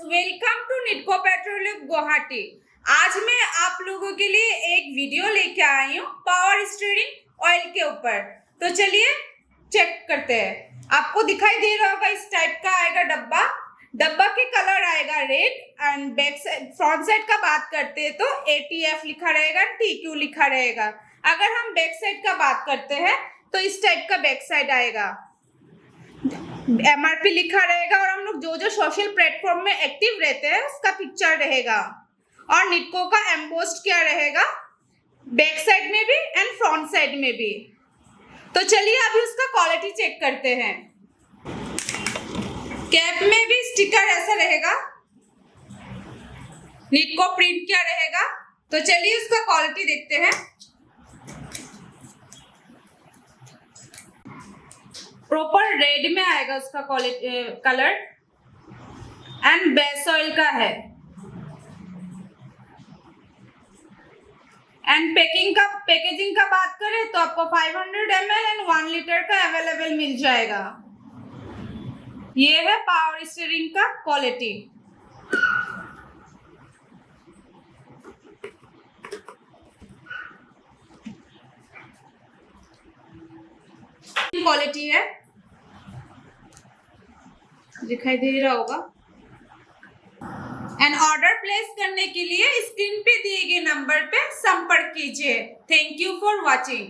Welcome to Nitco petroleum Guwahati. आज मैं आप लोगों के लिए एक वीडियो लेके आई हूँ पावर स्टीयरिंग ऑयल के ऊपर। तो चलिए चेक करते हैं। आपको दिखाई दे रहा होगा इस टाइप का आएगा डब्बा के कलर आएगा red and back side front side का बात करते हैं तो ATF लिखा रहेगा, TQ लिखा रहेगा। अगर हम बैक साइड का बात करते हैं तो इस टाइप का बैक साइड आएगा, MRP लिखा रहेगा और हम लोग जो सोशल प्लेटफॉर्म में एक्टिव रहते हैं उसका पिक्चर रहेगा और निटको का एम्बोस्ड क्या रहेगा बैक साइड में भी एंड फ्रंट साइड में भी। तो चलिए अभी उसका क्वालिटी चेक करते हैं। कैप में भी स्टिकर ऐसा रहेगा, निटको प्रिंट क्या रहेगा। तो चलिए उसका क्वालिटी देखते हैं। प्रॉपर रेड में आएगा उसका कलर एंड बेस ऑयल का है एंड पैकेजिंग का बात करें तो आपको 500 ml एंड 1 लीटर का अवेलेबल मिल जाएगा। ये है पावर स्टीयरिंग का क्वालिटी। क्वालिटी है, दिखाई दे रहा होगा। एंड ऑर्डर प्लेस करने के लिए स्क्रीन पे दिए गए नंबर पे संपर्क कीजिए। Thank you for watching.